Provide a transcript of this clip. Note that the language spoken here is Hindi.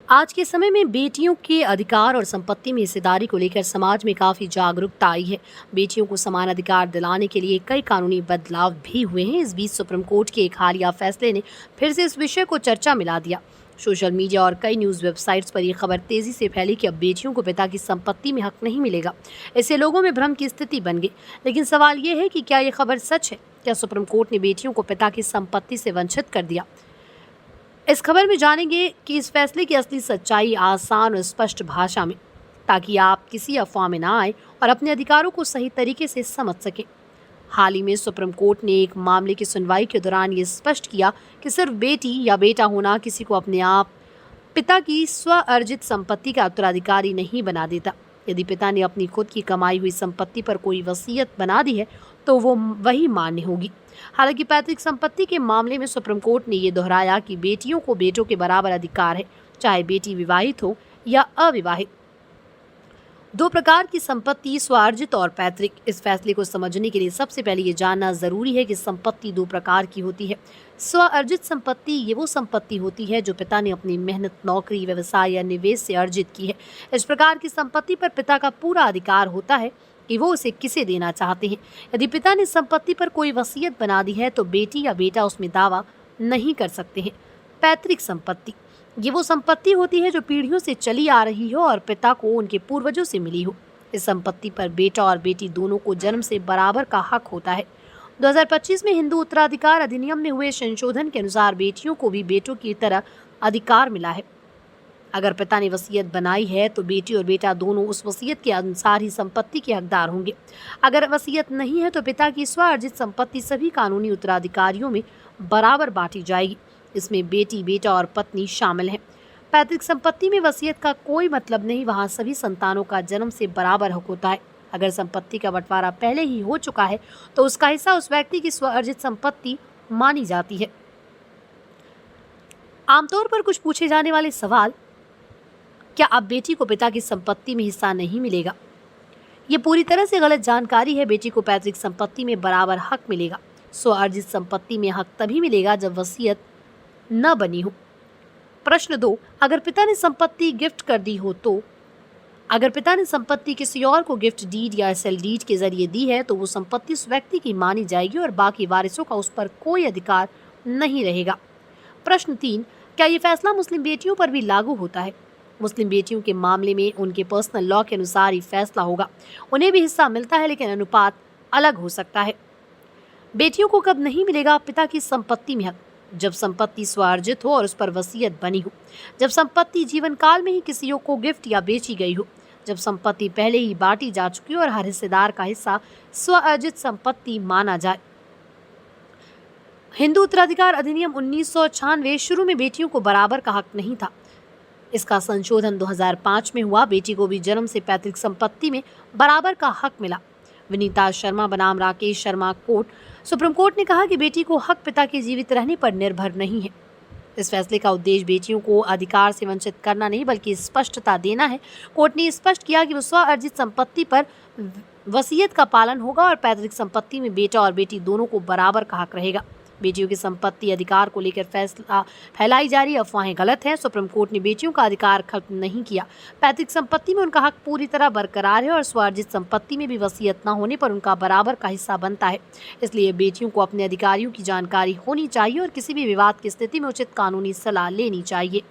आज के समय में बेटियों के अधिकार और संपत्ति में हिस्सेदारी को लेकर समाज में काफी जागरूकता आई है। बेटियों को समान अधिकार दिलाने के लिए कई कानूनी बदलाव भी हुए हैं। इस बीच सुप्रीम कोर्ट के एक हालिया फैसले ने फिर से इस विषय को चर्चा में ला दिया। सोशल मीडिया और कई न्यूज वेबसाइट्स पर यह खबर तेजी से फैली कि अब बेटियों को पिता की संपत्ति में हक नहीं मिलेगा। इससे लोगों में भ्रम की स्थिति बन गई। लेकिन सवाल ये है कि क्या ये खबर सच है? क्या सुप्रीम कोर्ट ने बेटियों को पिता की संपत्ति से वंचित कर दिया? इस खबर में जानेंगे कि इस फैसले की असली सच्चाई आसान और स्पष्ट भाषा में, ताकि आप किसी अफवाह में ना आए और अपने अधिकारों को सही तरीके से समझ सकें। हाल ही में सुप्रीम कोर्ट ने एक मामले की सुनवाई के दौरान ये स्पष्ट किया कि सिर्फ बेटी या बेटा होना किसी को अपने आप पिता की स्व अर्जित संपत्ति का उत्तराधिकारी नहीं बना देता। यदि पिता ने अपनी खुद की कमाई हुई संपत्ति पर कोई वसीयत बना दी है तो वो वही मान्य होगी। हालांकि पैतृक संपत्ति के मामले में सुप्रीम कोर्ट ने ये दोहराया कि बेटियों को बेटों के बराबर अधिकार है, चाहे बेटी विवाहित हो या अविवाहित। दो प्रकार की संपत्ति, स्वार्जित और पैतृक। इस फैसले को समझने के लिए सबसे पहले ये जानना जरूरी है कि संपत्ति दो प्रकार की होती है। स्वार्जित संपत्ति ये वो संपत्ति होती है जो पिता ने अपनी मेहनत, नौकरी, व्यवसाय या निवेश से अर्जित की है। इस प्रकार की संपत्ति पर पिता का पूरा अधिकार होता है कि वो उसे किसे देना चाहते हैं। यदि पिता ने संपत्ति पर कोई वसीयत बना दी है तो बेटी या बेटा उसमें दावा नहीं कर सकते हैं। पैतृक संपत्ति ये वो संपत्ति होती है जो पीढ़ियों से चली आ रही हो और पिता को उनके पूर्वजों से मिली हो। इस संपत्ति पर बेटा और बेटी दोनों को जन्म से बराबर का हक होता है। 2025 में हिंदू उत्तराधिकार अधिनियम में हुए संशोधन के अनुसार बेटियों को भी बेटों की तरह अधिकार मिला है। अगर पिता ने वसीयत बनाई है तो बेटी और बेटा दोनों उस वसीयत के अनुसार ही संपत्ति के हकदार होंगे। अगर वसीयत नहीं है तो पिता की स्वार्जित संपत्ति सभी कानूनी उत्तराधिकारियों में बराबर बांटी जाएगी। इसमें बेटी, बेटा और पत्नी शामिल हैं। पैतृक संपत्ति में वसीयत का कोई मतलब नहीं, वहां सभी संतानों का जन्म से बराबर हक होता है। अगर संपत्ति का बंटवारा पहले ही हो चुका है तो उसका हिस्सा उस व्यक्ति की स्वार्जित संपत्ति मानी जाती है। आमतौर पर कुछ पूछे जाने वाले सवाल: क्या अब बेटी को पिता की संपत्ति में हिस्सा नहीं मिलेगा? ये पूरी तरह से गलत जानकारी है। बेटी को पैतृक संपत्ति में बराबर हक मिलेगा। स्वार्जित संपत्ति में हक तभी मिलेगा जब वसीयत न बनी हो। प्रश्न 2, अगर पिता ने संपत्ति गिफ्ट कर दी हो तो? अगर पिता ने संपत्ति किसी और को गिफ्ट डीड या एसएल डीड के जरिए दी है तो वो संपत्ति उस व्यक्ति की मानी जाएगी और बाकी वारिसों का उस पर कोई अधिकार नहीं रहेगा। प्रश्न 3, क्या ये फैसला मुस्लिम बेटियों पर भी लागू होता है? मुस्लिम बेटियों के मामले में उनके पर्सनल लॉ के अनुसार ही फैसला होगा। उन्हें भी हिस्सा मिलता है, लेकिन अनुपात अलग हो सकता है। बेटियों को कब नहीं मिलेगा पिता की संपत्ति में हक? जब संपत्ति स्वार्जित हो और उस पर वसीयत बनी हो, जब संपत्ति जीवन काल में ही किसी को गिफ्ट या बेची गई हो, जब संपत्ति पहले ही बांटी जा चुकी हो और हर हिस्सेदार का हिस्सा स्वार्जित संपत्ति माना जाए। हिंदू उत्तराधिकार अधिनियम 1996 शुरू में बेटियों को बराबर का हक नहीं था। इसका संशोधन 2005 में हुआ। बेटी को भी जन्म से पैतृक संपत्ति में बराबर का हक मिला। विनीता शर्मा बनाम राकेश शर्मा सुप्रीम कोर्ट ने कहा कि बेटी को हक पिता के जीवित रहने पर निर्भर नहीं है। इस फैसले का उद्देश्य बेटियों को अधिकार से वंचित करना नहीं बल्कि स्पष्टता देना है। कोर्ट ने स्पष्ट किया कि स्वार्जित संपत्ति पर वसीयत का पालन होगा और पैतृक संपत्ति में बेटा और बेटी दोनों को बराबर का हक रहेगा। बेटियों की संपत्ति अधिकार को लेकर फैलाई जा रही अफवाहें गलत हैं। सुप्रीम कोर्ट ने बेटियों का अधिकार खत्म नहीं किया। पैतृक संपत्ति में उनका हक पूरी तरह बरकरार है और स्वार्जित संपत्ति में भी वसीयत न होने पर उनका बराबर का हिस्सा बनता है। इसलिए बेटियों को अपने अधिकारियों की जानकारी होनी चाहिए और किसी भी विवाद की स्थिति में उचित कानूनी सलाह लेनी चाहिए।